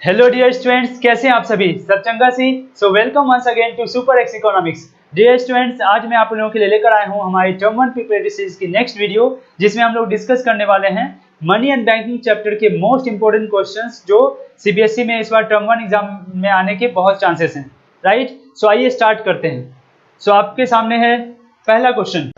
Hello dear students, कैसे हैं आप सभी? सब चंगा सी। So welcome once again to super X economics. Dear students, आज मैं आप लोगों के लिए लेकर आया हूं हमारी टर्म 1 प्रिपरेटरी सीरीज की नेक्स्ट वीडियो, जिसमें हम लोग डिस्कस करने वाले हैं मनी एंड बैंकिंग चैप्टर के मोस्ट इंपोर्टेंट क्वेश्चंस जो सीबीएसई में इस बार टर्म 1 एग्जाम में आने के बहुत चांसेस हैं। राइट, सो आइए स्टार्ट करते हैं। सो आपके सामने है पहला क्वेश्चन।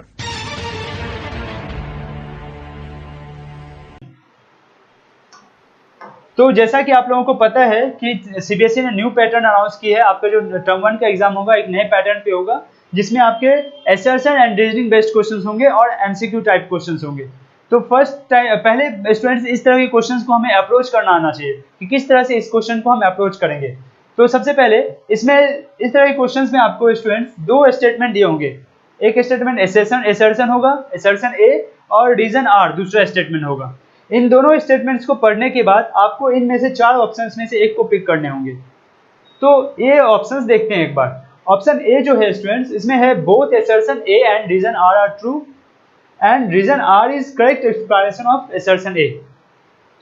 तो जैसा कि आप लोगों को पता है कि सीबीएसई ने न्यू पैटर्न अनाउंस की है। आपका जो टर्म 1 का एग्जाम होगा एक नए पैटर्न पे होगा, जिसमें आपके assertion and reasoning based questions होंगे और एमसीक्यू टाइप क्वेश्चंस होंगे। तो पहले स्टूडेंट्स इस तरह के क्वेश्चंस को हमें अप्रोच करना आना चाहिए कि किस तरह से इस क्वेश्चन को हम अप्रोच करेंगे। तो सबसे पहले इसमें इस तरह के क्वेश्चंस में आपको स्टूडेंट्स दो स्टेटमेंट दिए होंगे। एक स्टेटमेंट असर्शन होगा, असर्शन ए, और रीजन आर दूसरा स्टेटमेंट होगा। इन दोनों स्टेटमेंट्स को पढ़ने के बाद आपको इनमें से चार ऑप्शंस में से एक को पिक करने होंगे। तो ये ऑप्शंस देखते हैं एक बार। ऑप्शन ए जो है स्टूडेंट्स, इसमें है both assertion A and reason R are true and reason R is correct explanation of assertion A.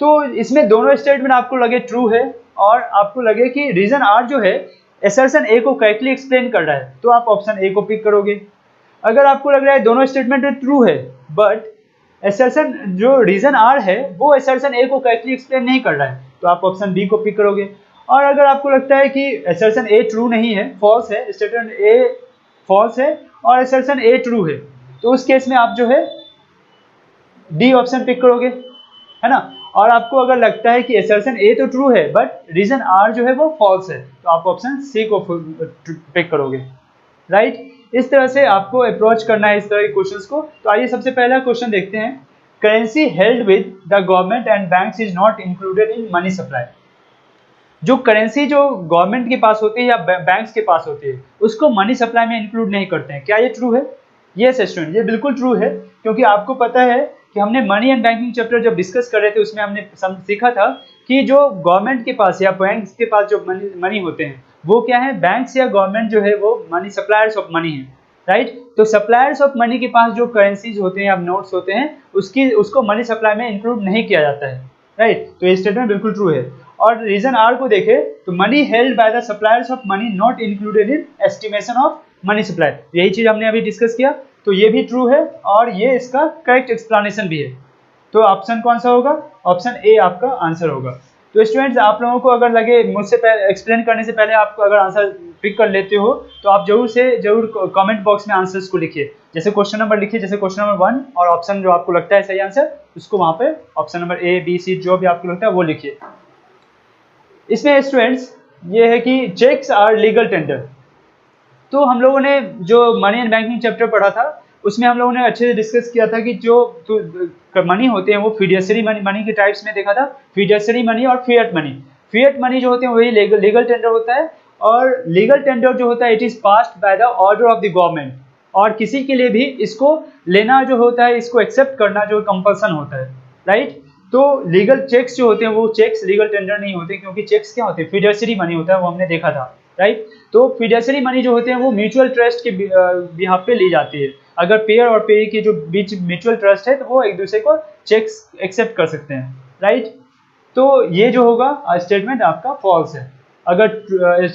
तो इसमें दोनों स्टेटमेंट आपको लगे ट्रू है और आपको लगे कि रीजन आर जो है असर्शन ए को करेक्टली एक्सप्लेन कर रहा है, तो आप ऑप्शन ए को पिक करोगे। अगर आपको लग रहा है दोनों स्टेटमेंट ट्रू है बट असर्शन जो रीजन आर है वो असर्शन ए को करेक्टली एक्सप्लेन नहीं कर रहा है, तो आप ऑप्शन बी को पिक करोगे। और अगर आपको लगता है कि असर्शन ए ट्रू नहीं है, फॉल्स है, स्टेटमेंट ए फॉल्स है और असर्शन ए ट्रू है, तो उस केस में आप जो है डी ऑप्शन पिक करोगे, है ना। और आपको अगर लगता है कि असर्शन ए तो ट्रू है बट रीजन आर जो है वो फॉल्स है, तो आप ऑप्शन सी को पिक करोगे। राइट, इस तरह से आपको अप्रोच करना है इस तरह के क्वेश्चंस को। तो आइए सबसे पहला क्वेश्चन देखते हैं। Currency held with the government and banks is not included in money supply. जो करेंसी जो गवर्नमेंट के पास होती है या बैंक्स के पास होती है, उसको मनी सप्लाई में इंक्लूड नहीं करते हैं। क्या ये ट्रू है? यस स्टूडेंट, ये बिल्कुल ट्रू है, क्योंकि आपको पता है कि हमने मनी एंड बैंकिंग चैप्टर जब डिस्कस कर रहे थे उसमें हमने सीखा था कि जो गवर्नमेंट के पास या बैंक्स के पास जो मनी होते हैं वो क्या है, बैंक्स या गवर्नमेंट जो है वो मनी सप्लायर्स ऑफ मनी है। राइट, तो सप्लायर्स ऑफ मनी के पास जो करेंसीज होते हैं या नोट्स होते हैं उसको मनी सप्लाई में इंक्लूड नहीं किया जाता है। राइट, तो ये स्टेटमेंट बिल्कुल ट्रू है। और रीजन आर को देखें तो money held by the suppliers of money not included in estimation of money supply, यही चीज हमने अभी डिस्कस किया, तो ये भी ट्रू है और ये इसका करेक्ट एक्सप्लेनेशन भी है। तो ऑप्शन कौन सा होगा? ऑप्शन ए आपका आंसर होगा। तो स्टूडेंट्स, आप लोगों को अगर लगे मुझसे एक्सप्लेन करने से पहले आपको अगर आंसर पिक कर लेते हो तो आप जरूर कमेंट बॉक्स में आंसर्स को लिखिए। जैसे क्वेश्चन नंबर लिखिए, जैसे क्वेश्चन नंबर 1 और ऑप्शन जो आपको लगता है सही आंसर उसको वहां पे option number A B C जो भी आपको लगता है वो लिखिए। इसमें स्टूडेंट्स ये है कि चेक्स आर लीगल टेंडर। तो हम लोगों ने जो मनी एंड बैंकिंग चैप्टर पढ़ा था उसमें हम लोगों ने अच्छे से डिस्कस किया था कि जो मनी होते हैं वो फिडियसरी मनी के टाइप्स में देखा था, फिडियसरी मनी और फिएट मनी। फिएट मनी जो होते हैं वही लीगल टेंडर होता है, और लीगल टेंडर जो होता है it is passed by the order of the government, और किसी के लिए भी इसको लेना जो होता है, इसको एक्सेप्ट करना जो कंपल्सन होता है। राइट, तो लीगल चेक्स जो होते हैं वो चेक्स लीगल टेंडर नहीं होते, क्योंकि चेक्स क्या होते हैं, फिडियसरी मनी होता है, वो हमने देखा था। राइट, तो फिडियसरी मनी जो होते हैं वो म्यूचुअल ट्रस्ट के बिहाफ पे ली जाती है। अगर पेयर और पेयर के जो बीच म्यूचुअल ट्रस्ट है तो वो एक दूसरे को चेक्स एक्सेप्ट कर सकते हैं। राइट, तो ये जो होगा स्टेटमेंट आपका फॉल्स है। अगर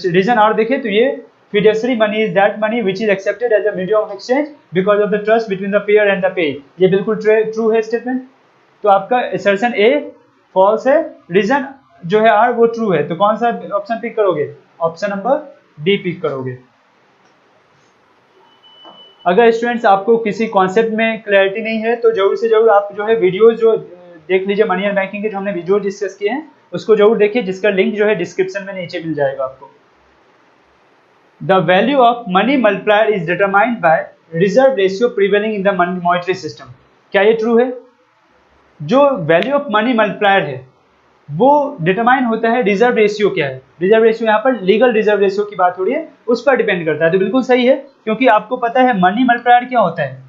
रीजन आर देखें तो ये fiduciary money is that money which is accepted as a medium of exchange because of the trust between the payer and the pay, ये बिल्कुल ट्रू है स्टेटमेंट। तो आपका असर्शन ए फॉल्स है, रीजन जो है आर वो ट्रू है, तो कौन सा ऑप्शन पिक करोगे? ऑप्शन नंबर डी पिक करोगे। अगर स्टूडेंट्स आपको किसी कॉन्सेप्ट में क्लैरिटी नहीं है तो जरूर से जरूर आप जो है वीडियोज जो देख लीजिए, मनी एंड बैंकिंग के जो हमने वीडियो डिस्कस किए हैं उसको जरूर देखिए, जिसका लिंक जो है डिस्क्रिप्शन में नीचे मिल जाएगा आपको। The value of money multiplier is determined by reserve ratio prevailing in the monetary system। क्या ये ट्रू है? जो वैल्यू ऑफ मनी मल्टीप्लायर है वो डिटरमाइन होता है, रिजर्व रेशियो क्या है, रिजर्व रेशियो यहाँ पर लीगल रिजर्व रेशियो की बात हो रही है, उस पर डिपेंड करता है। तो बिल्कुल सही है, क्योंकि आपको पता है मनी मल्टीप्लायर क्या होता है,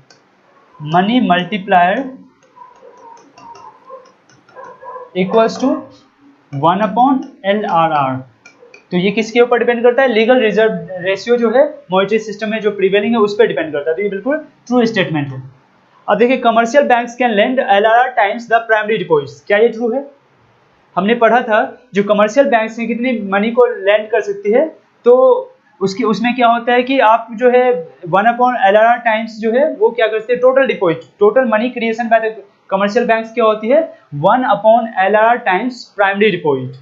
money multiplier equals to 1/LRR। तो ये किसके ऊपर डिपेंड करता है? लीगल रिजर्व रेशियो जो है मॉनेटरी सिस्टम में जो प्रिवेलिंग है उस पर डिपेंड करता है। तो ये बिल्कुल ट्रू स्टेटमेंट है। अब देखिए, commercial banks can lend LRR times the primary deposits. क्या ये ट्रू है? हमने पढ़ा था जो कमर्शियल बैंक से कितनी मनी को लैंड कर सकती है, तो उसमें क्या होता है कि आप जो है 1/LRR टाइम्स जो है वो क्या करते हैं, total deposit, total money creation by the commercial banks क्या होती है 1/LRR times primary deposit,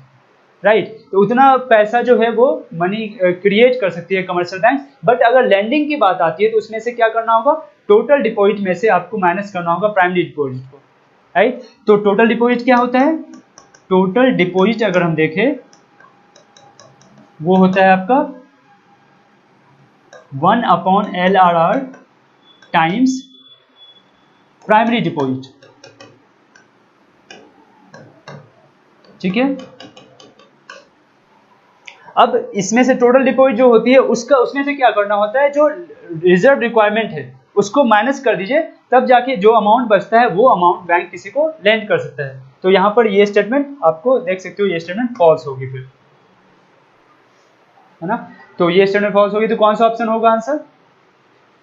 right. तो उतना पैसा जो है वो मनी क्रिएट कर सकती है कमर्शियल बैंक। बट अगर लैंडिंग की बात आती है तो उसमें से क्या करना होगा, टोटल डिपॉजिट में से आपको माइनस करना होगा प्राइमरी डिपॉजिट को, राइट। तो टोटल डिपॉजिट क्या होता है, टोटल डिपॉजिट अगर हम देखें वो होता है आपका 1/LRR टाइम्स प्राइमरी डिपॉजिट, ठीक है। अब इसमें से टोटल डिपॉजिट जो होती है उसमें से क्या करना होता है, जो रिजर्व रिक्वायरमेंट है उसको माइनस कर दीजिए, तब जाके जो अमाउंट बचता है वो अमाउंट बैंक किसी को लेंड कर सकता है। तो यहाँ पर ये स्टेटमेंट आपको देख सकते हो, ये स्टेटमेंट फॉल्स होगी फिर, है ना। तो ये स्टेटमेंट फॉल्स होगी तो कौन सा ऑप्शन होगा आंसर,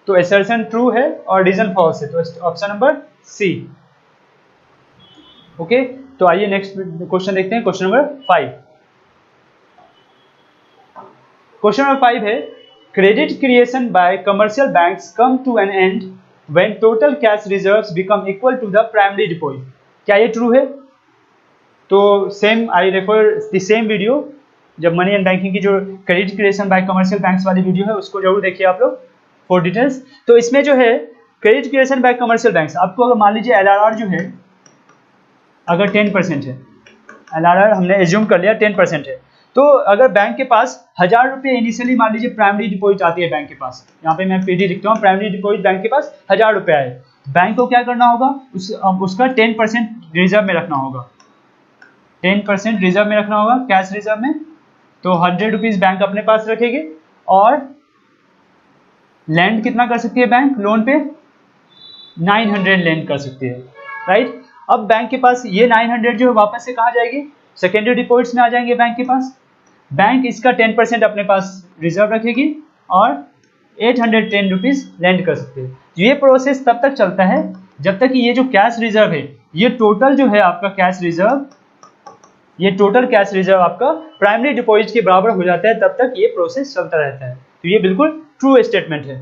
तो असर्शन ट्रू है और रीजन फॉल्स है, तो ऑप्शन नंबर सी। ओके, तो आइए नेक्स्ट क्वेश्चन देखते हैं, क्वेश्चन नंबर 5। क्वेश्चन नंबर 5 है credit creation by commercial banks come to an end when total cash reserves become equal to the primary deposit. क्या ये true है? तो same I refer the same video, जब money and banking की जो credit creation by commercial banks वाली video है उसको जरूर देखिए आप लोग फॉर डिटेल्स। तो इसमें जो है credit creation by commercial banks, आपको अगर मान लीजिए एलआरआर जो है अगर 10% है, एलआरआर हमने एज्यूम कर लिया 10% है, तो अगर बैंक के पास 1000 रुपये इनिशियली मान लीजिए प्राइमरी डिपॉजिट आती है बैंक के पास, यहाँ पे मैं पीडी लिखता हूँ, प्राइमरी डिपॉजिट बैंक के पास 1000 रुपये आए, बैंक को क्या करना होगा, उसका 10% रिजर्व में रखना होगा, 10% रिजर्व में रखना होगा कैश रिजर्व में। तो 100 रुपीज बैंक अपने पास रखेगी और लैंड कितना कर सकती है बैंक लोन पे, 900 लैंड कर सकती है, राइट। अब बैंक के पास ये 900 जो है वापस से कहाँ जाएगी, सेकेंडरी डिपॉजिट्स में आ जाएंगे बैंक के पास। बैंक इसका 10% अपने पास रिजर्व रखेगी और 810 रुपीज लैंड कर सकते हैं। ये प्रोसेस तब तक चलता है जब तक कि ये जो कैश रिजर्व है, ये टोटल जो है आपका कैश रिजर्व, ये टोटल कैश रिजर्व आपका प्राइमरी डिपॉजिट के बराबर हो जाता है, तब तक ये प्रोसेस चलता रहता है। तो ये बिल्कुल ट्रू स्टेटमेंट है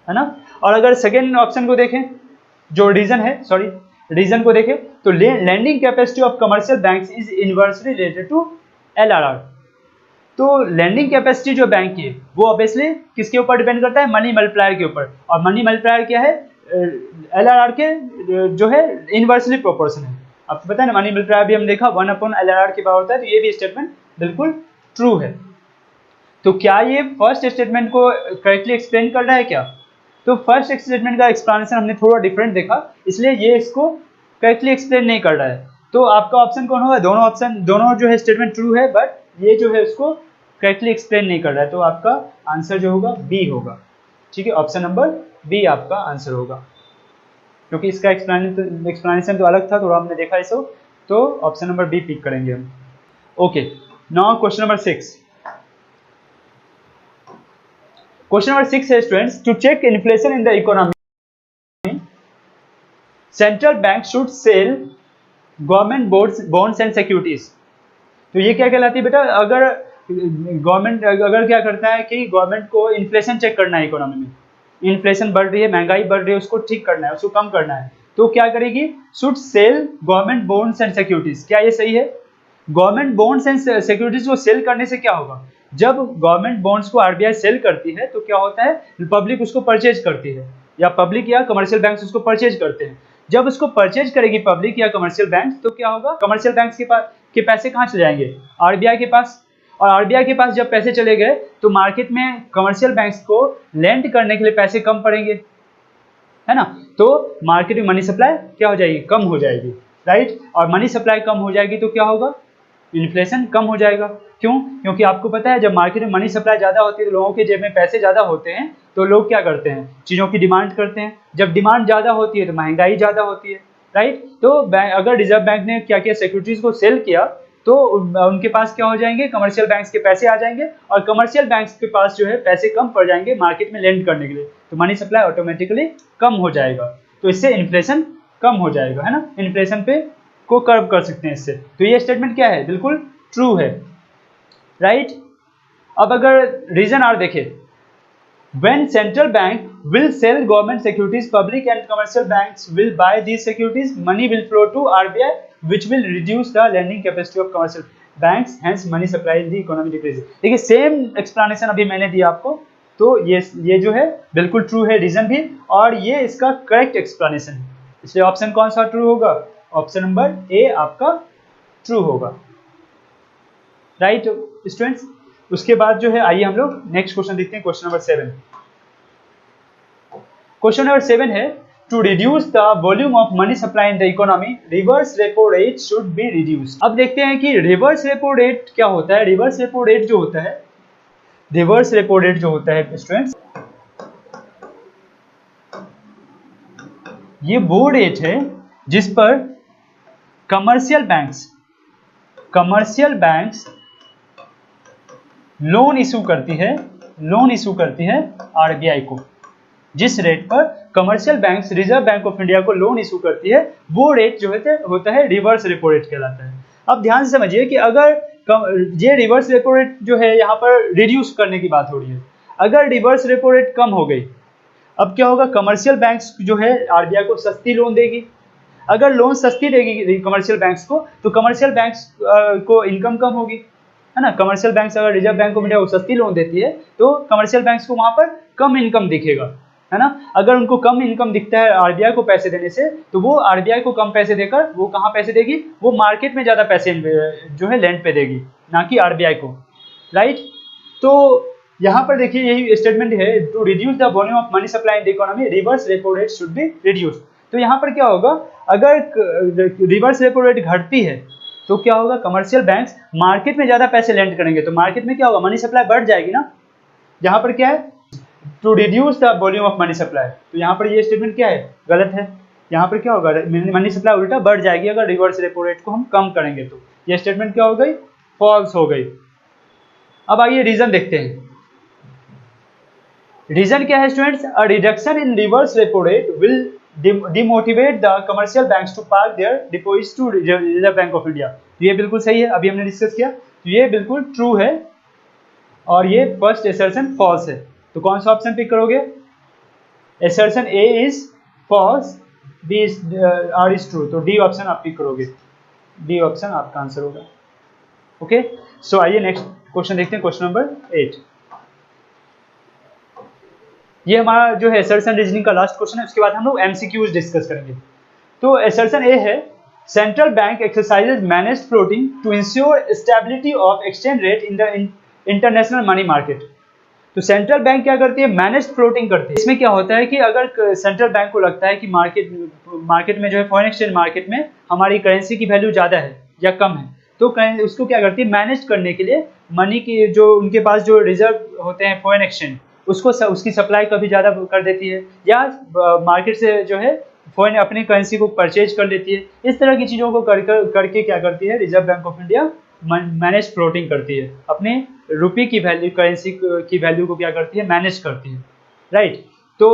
ना। और अगर सेकेंड ऑप्शन को देखें, जो रीजन है, सॉरी रीजन को देखें, तो lending capacity of commercial banks is inversely related to LRR. तो लैंडिंग कैपेसिटी जो बैंक की है वो ऑब्वियसली किसके ऊपर डिपेंड करता है, मनी मल्टीप्लायर के ऊपर, और मनी मल्टीप्लायर क्या है, एलआरआर के जो है इनवर्सली प्रोपोर्शन है। आपको पता है ना, मनी मल्टीप्लायर भी हम देखा 1/LRR के बराबर होता है, तो ये भी स्टेटमेंट बिल्कुल ट्रू है। तो क्या ये फर्स्ट स्टेटमेंट को करेक्टली एक्सप्लेन कर रहा है क्या, तो फर्स्ट स्टेटमेंट का एक्सप्लेनेशन हमने थोड़ा डिफरेंट देखा, इसलिए ये इसको करेक्टली एक्सप्लेन नहीं कर रहा है। तो आपका ऑप्शन कौन होगा, दोनों जो है स्टेटमेंट ट्रू है, बट ये जो है उसको करेक्टली एक्सप्लेन नहीं कर रहा है, तो आपका आंसर जो होगा बी होगा, ठीक है। ऑप्शन नंबर बी आपका आंसर होगा, क्योंकि इसका एक्सप्लेनेशन तो अलग था, थोड़ा हमने देखा इसको, तो ऑप्शन नंबर बी पिक करेंगे हम। Okay, now question number 6। Question number 6 है students, to check inflation in the economy central bank should sell government bonds and securities. तो ये क्या कहलाती है बेटा, अगर गवर्नमेंट अगर क्या करता है कि गवर्नमेंट को इन्फ्लेशन चेक करना है, इकोनॉमी में इन्फ्लेशन बढ़ रही है, महंगाई बढ़ रही है, उसको ठीक करना है, उसको कम करना है, तो क्या करेगी, should sell government bonds and securities. क्या ये सही है? गवर्नमेंट बॉन्ड्स एंड सिक्योरिटीज को सेल करने से क्या होगा, जब गवर्नमेंट बॉन्ड्स को आरबीआई सेल करती है तो क्या होता है, पब्लिक उसको परचेज करती है, या पब्लिक या कमर्शियल बैंक्स उसको परचेज करते हैं। जब उसको परचेज करेगी पब्लिक या कमर्शियल बैंक्स, तो क्या होगा, कमर्शियल बैंक्स के पैसे कहाँ चले जाएंगे, आरबीआई के पास, और आरबीआई के पास जब पैसे चले गए तो मार्केट में कमर्शियल बैंक्स को लेंड करने के लिए पैसे कम पड़ेंगे, है ना। तो मार्केट में मनी सप्लाई क्या हो जाएगी, कम हो जाएगी, राइट। और मनी सप्लाई कम हो जाएगी तो क्या होगा, इन्फ्लेशन कम हो जाएगा। क्यों? क्योंकि आपको पता है जब मार्केट में मनी सप्लाई ज़्यादा होती है तो लोगों के जेब में पैसे ज़्यादा होते हैं, तो लोग क्या करते हैं, चीज़ों की डिमांड करते हैं, जब डिमांड ज़्यादा होती है तो महंगाई ज़्यादा होती है, राइट। तो अगर रिजर्व बैंक ने क्या किया, सिक्योरिटीज़ को सेल किया, तो उनके पास क्या हो जाएंगे, कमर्शियल बैंक्स के पैसे आ जाएंगे, और कमर्शियल बैंक्स के पास जो है पैसे कम पड़ जाएंगे मार्केट में लेंड करने के लिए, तो मनी सप्लाई ऑटोमेटिकली कम हो जाएगा, तो इससे इन्फ्लेशन कम हो जाएगा, है ना। इन्फ्लेशन पे को कर्व कर सकते हैं इससे। तो ये स्टेटमेंट क्या है, बिल्कुल ट्रू है, राइट। अब अगर रीजन आर देखें, when central bank will sell government securities, public and commercial banks will buy these securities, money will flow to RBI which will reduce the lending capacity of commercial banks, hence money supply in the economy decreases। देखिए same explanation अभी मैंने दिया आपको, तो ये जो है बिल्कुल ट्रू है रीजन भी, और ये इसका करेक्ट एक्सप्लेनेशन है, इसलिए ऑप्शन कौन सा ट्रू होगा, ऑप्शन नंबर ए आपका ट्रू होगा, राइट स्टूडेंट्स। उसके बाद जो है आइए हम लोग नेक्स्ट क्वेश्चन देखते हैं, क्वेश्चन नंबर 7। क्वेश्चन नंबर 7 है, to reduce the volume of money supply in the economy, reverse repo rate should be reduced. अब देखते हैं कि रिवर्स रेपो रेट क्या होता है। रिवर्स रेपो रेट जो होता है, रिवर्स रेपो रेट जो होता है स्टूडेंट्स, ये वो रेट है जिस पर कमर्शियल बैंक्स लोन इशू करती है आरबीआई को। जिस रेट पर commercial banks reserve Bank of India को लोन इशू करती है, वो रेट जो होता है रिवर्स रेपो रेट कहलाता है। अब ध्यान से समझिए कि अगर ये रिवर्स रेपो रेट जो है यहाँ पर रिड्यूस करने की बात हो रही है, अगर रिवर्स रेपो रेट कम हो गई, अब क्या होगा, कमर्शियल बैंक्स जो है आरबीआई को सस्ती लोन देगी। अगर लोन सस्ती देगी कमर्शियल बैंक्स को, तो कमर्शियल बैंक्स को इनकम कम होगी, है ना। कमर्शियल बैंक्स अगर रिजर्व बैंक ऑफ इंडिया को सस्ती लोन देती है, तो कमर्शियल बैंक्स को वहां पर कम इनकम दिखेगा, है ना। अगर उनको कम इनकम दिखता है आरबीआई को पैसे देने से, तो वो आरबीआई को कम पैसे देकर वो कहाँ पैसे देगी, वो मार्केट में ज्यादा पैसे जो है लैंड पे देगी, ना कि आरबीआई को, राइट। तो यहाँ पर देखिए यही स्टेटमेंट है, to reduce the volume of money supply in the economy, reverse repo rate should be reduce. तो यहाँ पर क्या होगा, अगर रिवर्स रेपो रेट घटती है तो क्या होगा, कमर्शियल बैंक्स मार्केट में ज्यादा पैसे लेंड करेंगे, तो मार्केट में क्या होगा, मनी सप्लाई बढ़ जाएगी ना। यहाँ पर क्या है, to reduce the volume of money supply, तो यहाँ पर ये स्टेटमेंट क्या है, गलत है। यहाँ पर क्या होगा, मनी सप्लाई उल्टा बढ़ जाएगी अगर रिवर्स रेपो रेट को हम कम करेंगे, तो ये स्टेटमेंट क्या हो गई, फॉल्स हो गई। अब आइए रीजन देखते हैं। रीजन क्या है students, a reduction in reverse repo rate will demotivate the commercial banks to park their deposits to Reserve Bank of India। ये बिल्कुल सही है, अभी हमने डिस्कस किया, तो ये बिल्कुल ट्रू है, और ये फर्स्ट असर्शन फॉल्स है। तो कौन सा ऑप्शन पिक करोगे, assertion A is false, B R is true, तो डी ऑप्शन आप पिक करोगे, डी ऑप्शन आपका आंसर होगा। ओके, सो आइए नेक्स्ट क्वेश्चन देखते हैं, क्वेश्चन नंबर 8। ये हमारा जो है असर्शन रीजनिंग का लास्ट क्वेश्चन है, उसके बाद हम लोग एमसीक्यूज डिस्कस करेंगे। तो असर्शन ए है, central bank exercises managed floating to ensure stability of exchange rate in the international money market. तो सेंट्रल बैंक क्या करती है, मैनेज्ड फ्लोटिंग करती है। इसमें क्या होता है कि अगर सेंट्रल बैंक को लगता है कि मार्केट में जो है फॉरेन एक्सचेंज मार्केट में हमारी करेंसी की वैल्यू ज़्यादा है या कम है, तो उसको क्या करती है, मैनेज करने के लिए मनी की जो उनके पास जो रिजर्व होते हैं फॉरेन एक्सचेंज, उसको उसकी सप्लाई कभी ज़्यादा कर देती है, या मार्केट से जो है फॉरेन अपनी करेंसी को परचेज कर लेती है। इस तरह की चीज़ों को करके क्या करती है reserve Bank of India, manage floating करती है, अपने रुपये की वैल्यू, करेंसी की वैल्यू को क्या करती है, मैनेज करती है, राइट। तो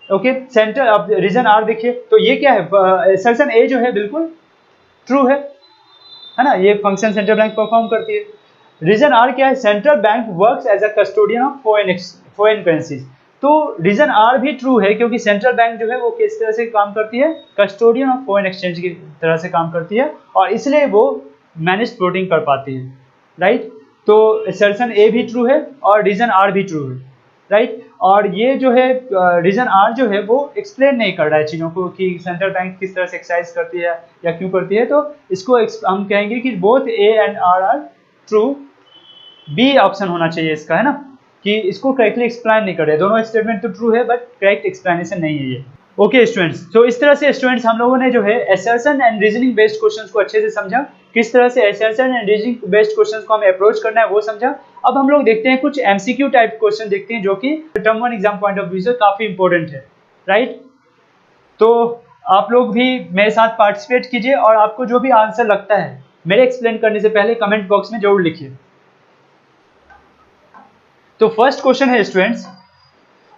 ओके, सेंटर अब रीजन आर देखिए, तो ये क्या है, असर्शन ए जो है बिल्कुल ट्रू है ना, ये फंक्शन सेंट्रल बैंक परफॉर्म करती है। रीजन आर क्या है, central bank works as a custodian of foreign currencies. तो रीजन आर भी ट्रू है, क्योंकि सेंट्रल बैंक जो है वो किस तरह से काम करती है, कस्टोडियन ऑफ फॉरेन एक्सचेंज की तरह से काम करती है, और इसलिए वो मैनेज फ्लोटिंग कर पाती है, राइट। तो असर्शन ए भी ट्रू है और रीजन आर भी ट्रू है, राइट। और ये जो है रीजन आर जो है वो एक्सप्लेन नहीं कर रहा है चीज़ों को कि सेंट्रल बैंक किस तरह से एक्सरसाइज करती है या क्यों करती है, तो इसको हम कहेंगे कि both A and R true, B option होना चाहिए इसका, है ना, कि इसको करेक्टली एक्सप्लेन नहीं कर रहे। दोनों स्टेटमेंट तो ट्रू है बट करेक्ट एक्सप्लेनेशन नहीं है ये। ओके स्टूडेंट्स, तो इस तरह से स्टूडेंट्स हम लोगों ने जो है assertion and reasoning based questions को अच्छे से समझा, किस तरह से assertion and reasoning based questions को हमें अप्रोच करना है वो समझा। अब हम लोग देखते हैं कुछ एमसीक्यू टाइप क्वेश्चन देखते हैं, जो कि term 1 exam point of view से काफी इंपॉर्टेंट है, राइट। तो आप लोग भी मेरे साथ पार्टिसिपेट कीजिए, और आपको जो भी आंसर लगता है मेरे एक्सप्लेन करने से पहले कमेंट बॉक्स में जरूर लिखिए। तो फर्स्ट क्वेश्चन है students,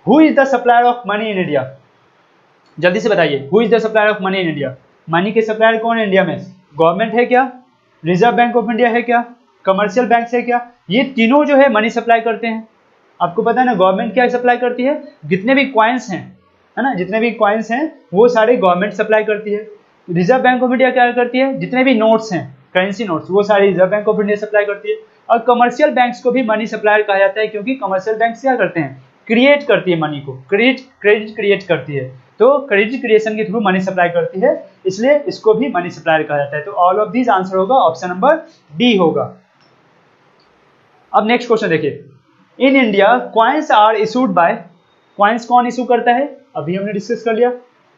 who is the supplier of money in India. जल्दी से बताइए, who is the supplier of money in India. Money के सप्लायर कौन है इंडिया में? गवर्नमेंट है क्या, रिजर्व बैंक ऑफ इंडिया है क्या, कमर्शियल बैंक है क्या? ये तीनों जो है मनी सप्लाई करते हैं। आपको पता है ना गवर्नमेंट क्या सप्लाई करती है? जितने भी कॉइन्स हैं, है ना, जितने भी कॉइन्स हैं वो सारे गवर्नमेंट सप्लाई करती है। रिजर्व बैंक ऑफ इंडिया क्या करती है? जितने भी नोट्स हैं, करेंसी नोट्स, वो सारे reserve Bank of India supply करती है। और कमर्शियल बैंक्स को भी मनी सप्लायर कहा जाता है, क्योंकि कमर्शियल बैंक्स क्या करते हैं? क्रिएट करती है मनी को, क्रेडिट क्रिएट करती है, तो क्रेडिट क्रिएशन के थ्रू मनी सप्लाई करती है, इसलिए इसको भी मनी सप्लायर कहा जाता है। तो ऑल ऑफ दीज आंसर होगा ऑप्शन नंबर डी होगा। अब नेक्स्ट क्वेश्चन देखिए, in India coins are issued by, coins कौन इशू करता है? अभी हमने डिस्कस कर लिया,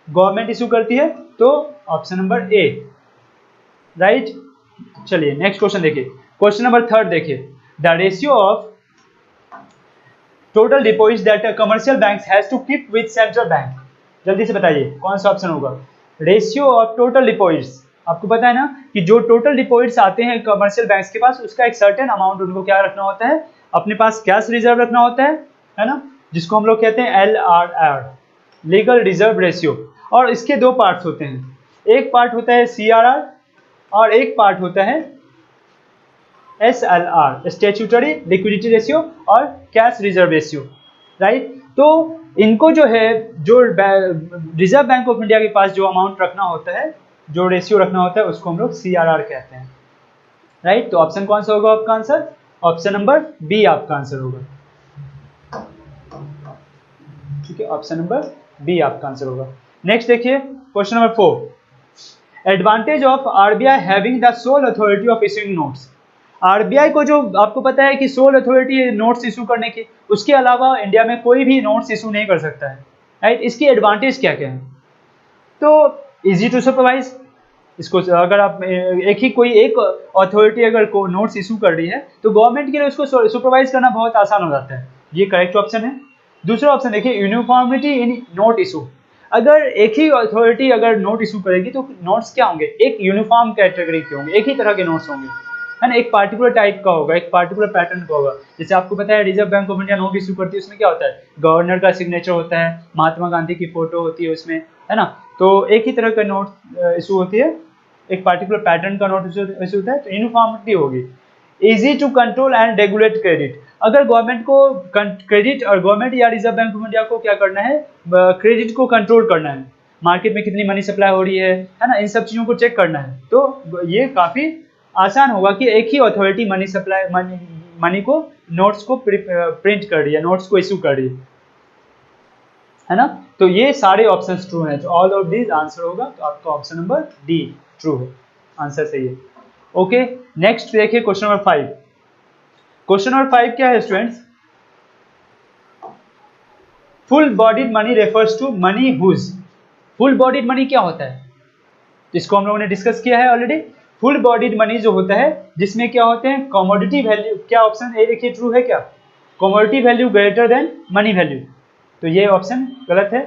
गवर्नमेंट इशू करती है, तो ऑप्शन नंबर ए, राइट। चलिए नेक्स्ट क्वेश्चन देखिए, क्वेश्चन नंबर 3 देखिए, the ratio of total deposit that commercial banks has to keep with central bank. जल्दी से बताइए कौन सा ऑप्शन होगा? रेशियो ऑफ टोटल डिपॉजिट्स, आपको पता है ना कि जो टोटल डिपॉजिट्स आते हैं कमर्शियल बैंक्स के पास, उसका एक सर्टेन अमाउंट उनको क्या रखना होता है? अपने पास कैश रिजर्व रखना होता है ना, जिसको हम लोग कहते हैं LRR, लीगल रिजर्व रेशियो। और इसके दो पार्ट्स होते हैं, एक पार्ट होता है CRR और एक पार्ट होता है SLR, स्टैट्यूटरी लिक्विडिटी रेशियो और कैश रिजर्व रेशियो, राइट। तो इनको जो है, जो रिजर्व बैंक ऑफ इंडिया के पास जो अमाउंट रखना होता है, जो रेशियो रखना होता है, उसको हम लोग CRR कहते हैं, राइट। तो ऑप्शन कौन सा होगा आपका आंसर? ऑप्शन नंबर बी आपका आंसर होगा, ठीक है, ऑप्शन नंबर बी आपका आंसर होगा। नेक्स्ट देखिए question number 4, advantage of RBI having the soul authority of issuing notes. RBI को जो आपको पता है कि सोल अथॉरिटी नोट्स इशू करने की, उसके अलावा इंडिया में कोई भी नोट्स इशू नहीं कर सकता है, राइट। इसकी एडवांटेज क्या क्या है? तो इजी टू सुपरवाइज, इसको अगर आप कोई एक अथॉरिटी अगर को नोट्स इशू कर रही है, तो गवर्नमेंट के लिए उसको सुपरवाइज करना बहुत आसान हो जाता है, ये करेक्ट ऑप्शन है। दूसरा ऑप्शन देखिए, यूनिफॉर्मिटी इन नोट इशू, अगर एक ही अथॉरिटी अगर नोट इशू करेगी तो नोट्स क्या होंगे? एक यूनिफॉर्म कैटेगरी के होंगे, एक ही तरह के नोट्स होंगे, है ना, एक पार्टिकुलर टाइप का होगा, एक पार्टिकुलर पैटर्न का होगा। जैसे आपको पता है reserve Bank of India note issue करती है, उसमें क्या होता है? गवर्नर का सिग्नेचर होता है, महात्मा गांधी की फोटो होती है उसमें, है ना। तो एक ही तरह का नोट इशू होती है, एक पार्टिकुलर पैटर्न का नोट इशू होता है, तो यूनिफॉर्मिटी होगी। Easy to control and regulate credit, अगर गवर्नमेंट को क्रेडिट, और गवर्नमेंट या रिजर्व बैंक ऑफ इंडिया को क्या करना है? क्रेडिट को कंट्रोल करना है, मार्केट में कितनी मनी सप्लाई हो रही है ना, इन सब चीज़ों को चेक करना है, तो ये काफ़ी आसान होगा कि एक ही अथॉरिटी मनी सप्लाई मनी को, नोट्स को प्रिंट कर रही है, नोट्स को इशू कर रही है ना। तो ये सारे ऑप्शंस ट्रू हैं, तो ऑल ऑफ दिस आंसर होगा, तो आपका ऑप्शन नंबर डी ट्रू है, आंसर सही है। ओके, नेक्स्ट देखिए क्वेश्चन नंबर 5। क्वेश्चन नंबर 5 क्या है students? Full bodied money refers to money whose. Full bodied money क्या होता है? इसको हम लोगों ने डिस्कस किया है ऑलरेडी। फुल बॉडीड मनी जो होता है, जिसमें क्या होते हैं? कमोडिटी वैल्यू, क्या ऑप्शन ए देखिए ट्रू है क्या? Commodity value greater than money value, तो ये ऑप्शन गलत है।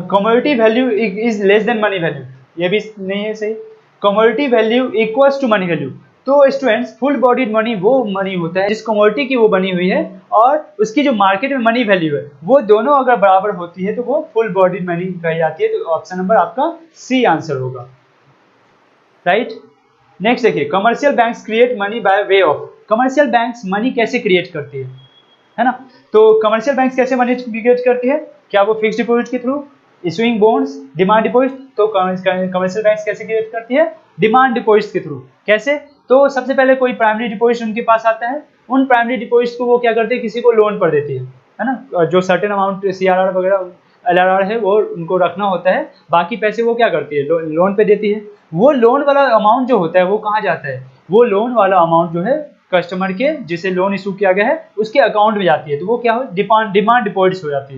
Commodity value is less than money value, ये भी नहीं है सही। Commodity value equals to money value, तो स्टूडेंट्स फुल बॉडीड मनी वो मनी होता है जिस कमोडिटी की वो बनी हुई है और उसकी जो मार्केट में मनी वैल्यू है, वो दोनों अगर बराबर होती है तो वो फुल बॉडीड मनी कही जाती है। तो ऑप्शन नंबर आपका सी आंसर होगा, राइट। नेक्स्ट देखिए, commercial banks create money by way of. Commercial banks money कैसे क्रिएट करती है ना। तो कमर्शियल बैंक्स कैसे मनी क्रिएट करती है? क्या वो फिक्स डिपॉजिट के through, issuing bonds, demand deposit? तो कमर्शियल बैंक्स कैसे क्रिएट करती है? डिमांड डिपॉजिट के थ्रू। कैसे? तो सबसे पहले कोई प्राइमरी डिपॉजिट उनके पास आता है, उन प्राइमरी डिपॉजिट को वो क्या करते हैं? किसी को लोन पर देती है ना, जो सर्टेन अमाउंट CRR वगैरह LRR है वो उनको रखना होता है, बाकी पैसे वो क्या करती है? लोन पे देती है। वो लोन वाला अमाउंट जो होता है वो कहाँ जाता है? वो लोन वाला अमाउंट जो है कस्टमर के, जिसे लोन इशू किया गया है, उसके अकाउंट में जाती है, तो वो क्या हो? डिमांड डिपॉजिट्स हो जाती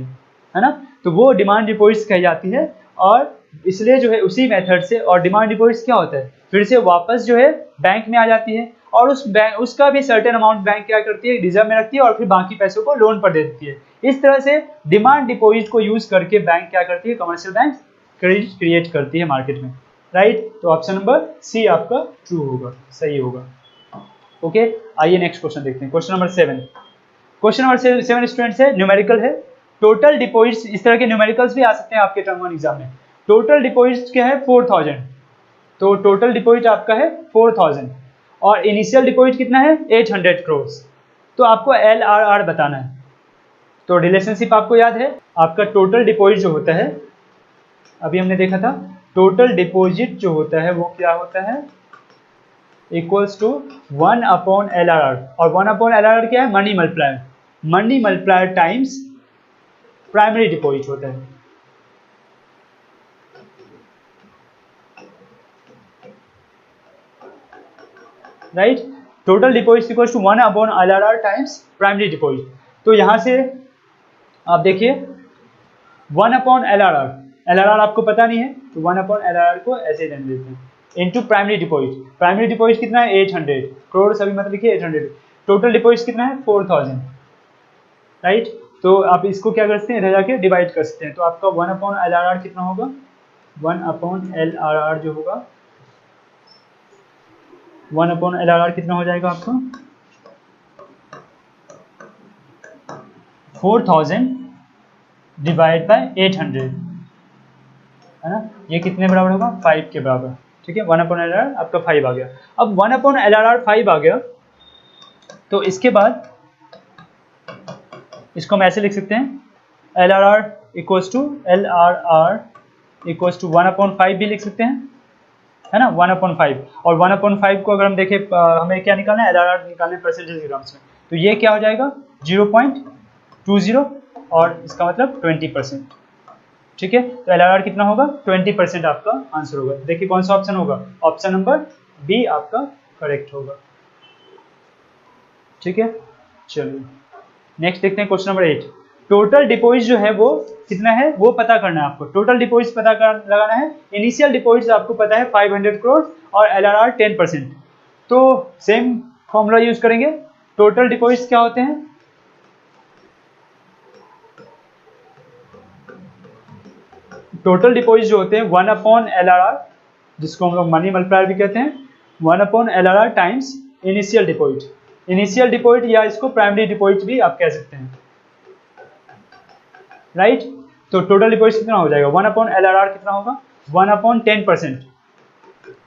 है ना। तो वो डिमांड डिपॉजिट्स कही जाती है, और इसलिए जो है उसी मेथड से, और डिमांड डिपॉजिट्स क्या होता है? फिर से वापस जो है बैंक में आ जाती है, और उसका भी सर्टेन अमाउंट बैंक क्या करती है? रिजर्व में रखती है, और फिर बाकी पैसों को लोन पर दे देती है। इस तरह से डिमांड डिपॉजिट को यूज करके बैंक क्या करती है? कमर्शियल बैंक क्रेडिट क्रिएट करती है मार्केट में, राइट। तो ऑप्शन नंबर सी आपका ट्रू होगा, सही होगा। ओके, आइए नेक्स्ट क्वेश्चन देखते हैं, question number 7। Question number 7 students है, न्यूमेरिकल है। टोटल डिपॉजिट्स, इस तरह के न्यूमेरिकल्स भी आ सकते हैं आपके टर्म 1 एग्जाम में। टोटल डिपॉजिट क्या है 4000, तो टोटल डिपॉजिट आपका है 4000 और इनिशियल डिपॉजिट कितना है 800 करोड़। तो आपको LRR बताना है। तो रिलेशनशिप आपको याद है, आपका टोटल डिपॉजिट जो होता है, अभी हमने देखा था टोटल डिपॉजिट जो होता है वो क्या होता है, इक्वल्स टू 1/LRR, और 1/LRR क्या है, money multiplier, money multiplier times primary deposit होता है। Right, total deposit equals to 1/LRR times primary deposit. तो यहां से आप देखिए 1/LRR, LRR आपको पता नहीं है तो 1/LRR को ऐसे रहने देते हैं, into primary deposit. Primary deposit कितना है 800 करोड़, सभी मत लिखिए 800। टोटल डिपॉजिट कितना है 4000। राइट, तो आप इसको क्या कर सकते हैं, इधर जाके डिवाइड कर सकते हैं। तो आपका 1/LRR कितना होगा, 1/LRR जो होगा 1/LRR कितना हो जाएगा आपको 4000 डिवाइड बाय 800, है ना, ये कितने बराबर होगा 5 के बराबर। ठीक है, 1/LRR आपका 5 आ गया। अब 1/LRR 5 आ गया, तो इसके बाद इसको हम ऐसे लिख सकते हैं, LRR equals to LRR equals to 1/5 भी लिख सकते हैं, है ना, 1/5। और 1/5 को अगर हम देखें, हमें क्या निकालना है, LRR निकालना है परसेंटेज ग्राम्स में, तो ये क्या हो जाएगा 0.20 और इसका मतलब 20%। ठीक है, तो LRR कितना होगा 20% आपका आंसर होगा। देखिए कौन सा ऑप्शन होगा, ऑप्शन नंबर बी आपका करेक्ट होगा। ठीक है, चलिए नेक्स्ट देखते हैं क्वेश्चन नंबर 8। टोटल डिपॉजिट जो है वो कितना है वो पता करना है आपको। टोटल डिपॉजिट पता लगाना है। इनिशियल डिपॉजिट आपको पता है 500 करोड़ और LRR 10%। तो सेम फॉर्मूला यूज करेंगे। टोटल डिपॉजिट क्या होते हैं, टोटल डिपॉजिट जो होते हैं 1/LRR, जिसको हम लोग मनी मल्टीप्लायर भी कहते हैं, 1/LRR times initial deposit. Initial deposit या इसको प्राइमरी डिपॉजिट भी आप कह सकते हैं। राइट, तो टोटल डिपॉजिट कितना हो जाएगा 1/LRR कितना होगा 1/10%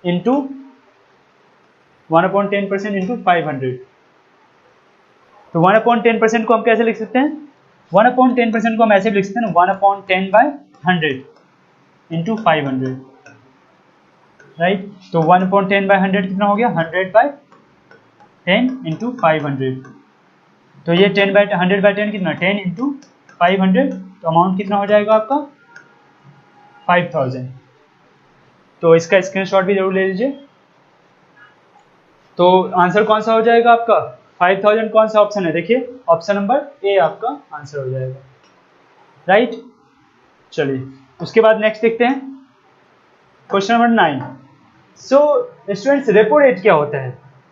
इंटू 1/10% इंटू 500। तो 1/10% को हम कैसे लिख सकते हैं, 1/10% को हम ऐसे भी लिख सकते हैं 1/10/100 इंटू 500। राइट, तो 1/10/100 कितना हो गया 100/10 इंटू 500। तो ये 100/10 कितना 10 इंटू 500, तो अमाउंट कितना हो जाएगा आपका 5000। तो इसका स्क्रीनशॉट भी जरूर ले लीजिए। तो आंसर कौन सा हो जाएगा आपका 5000, कौन सा ऑप्शन है, देखिए ऑप्शन नंबर ए आपका आंसर हो जाएगा। राइट, चलिए उसके बाद नेक्स्ट देखते हैं question number 9। So students repo rate क्या होता है,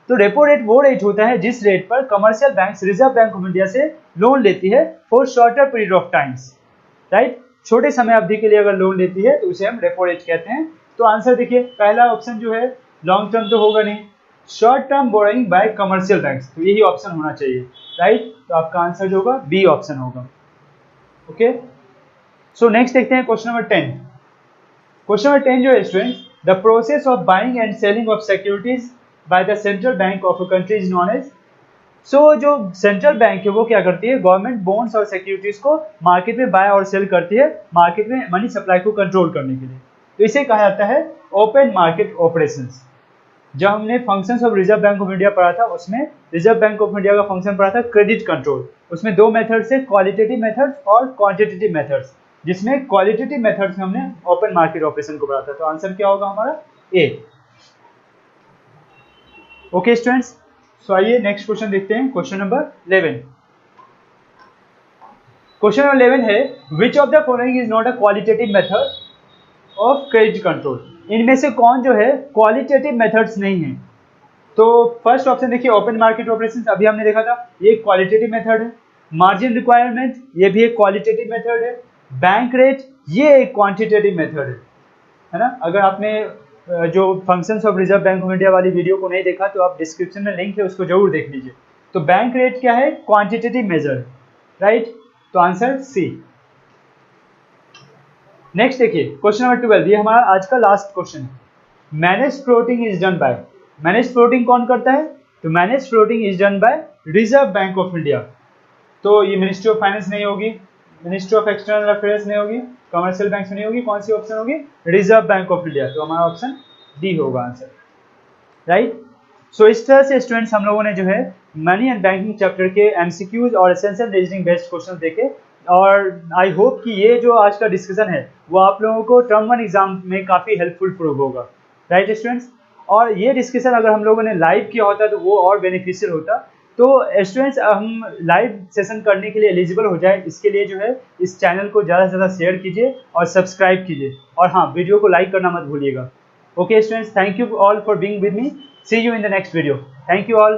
तो रेपो रेट वो रेट होता है जिस रेट पर commercial banks reserve Bank of India से लोन लेती है for shorter period of times. Right, छोटे समय अवधि के लिए अगर लोन लेती है तो उसे हम रेपो रेट कहते हैं। तो आंसर देखिए पहला ऑप्शन जो है लॉन्ग टर्म तो होगा नहीं, short term borrowing bye commercial banks, तो यही ऑप्शन होना चाहिए। राइट, तो आपका आंसर जो होगा बी ऑप्शन होगा। ओके, सो नेक्स्ट देखते हैं क्वेश्चन नंबर 10। क्वेश्चन नंबर 10 जो है students, the process of buying and selling of securities by the central bank of a country is known as. So जो सेंट्रल बैंक है वो क्या करती है, गवर्नमेंट बॉन्ड्स और सिक्योरिटीज को मार्केट में बाय और सेल करती है, मार्केट में मनी सप्लाई को कंट्रोल करने के लिए। तो इसे कहा जाता है ओपन मार्केट ऑपरेशंस। जब हमने functions of reserve Bank of India पढ़ा था उसमें रिजर्व बैंक ऑफ इंडिया का फंक्शन पढ़ा था क्रेडिट कंट्रोल। उसमें दो मेथड्स है, क्वालिटेटिव मेथड्स और क्वांटिटेटिव मेथड्स, जिसमें क्वालिटेटिव मेथड्स में हमने ओपन मार्केट ऑपरेशन को पढ़ा था। तो आंसर क्या होगा हमारा ए। ओके स्टूडेंट्स, सो आइए नेक्स्ट क्वेश्चन देखते हैं, क्वेश्चन नंबर 11। क्वेश्चन नंबर 11 है which of the following is not a qualitative method of credit control. इनमें से कौन जो है क्वालिटेटिव मेथड्स नहीं है। तो फर्स्ट ऑप्शन देखिए ओपन मार्केट ऑपरेशन, अभी हमने देखा था ये क्वालिटेटिव मेथड है। मार्जिन रिक्वायरमेंट ये भी एक क्वालिटेटिव मेथड है। बैंक रेट ये एक क्वांटिटेटिव मेथड है ना। अगर आपने जो functions of reserve Bank of India वाली वीडियो को नहीं देखा तो आप डिस्क्रिप्शन में लिंक है उसको जरूर देख लीजिए। तो बैंक रेट क्या है, क्वांटिटेटिव मेजर। राइट, तो आंसर सी। नेक्स्ट देखिए क्वेश्चन नंबर 12, ये हमारा आज का लास्ट क्वेश्चन है। Manage floating is done by, manage floating कौन करता है? तो manage floating is done by reserve Bank of India. तो ये मिनिस्ट्री ऑफ फाइनेंस नहीं होगी, मिनिस्ट्री ऑफ एक्सटर्नल अफेयर्स नहीं होगी, कमर्शियल बैंक नहीं होगी, कौन सी ऑप्शन होगी? Reserve Bank of India. तो हमारा ऑप्शन डी होगा आंसर, राइट। सो इस तरह से स्टूडेंट्स हम लोगों ने जो है मनी एंड बैंकिंग चैप्टर के एमसीक्यूज और एसेंशियल रीजनिंग बेस्ड क्वेश्चन देखे, और आई होप कि ये जो आज का डिस्कशन है वो आप लोगों को टर्म 1 एग्जाम में काफ़ी हेल्पफुल प्रूव होगा, राइट स्टूडेंट्स। और ये डिस्कशन अगर हम लोगों ने लाइव किया होता तो वो और बेनिफिशियल होता। तो स्टूडेंट्स हम लाइव सेशन करने के लिए एलिजिबल हो जाए, इसके लिए जो है इस चैनल को ज़्यादा से ज़्यादा शेयर कीजिए और सब्सक्राइब कीजिए, और हाँ, वीडियो को लाइक करना मत भूलिएगा। Okay students, thank you all for being with me. See you in the next video. Thank you all.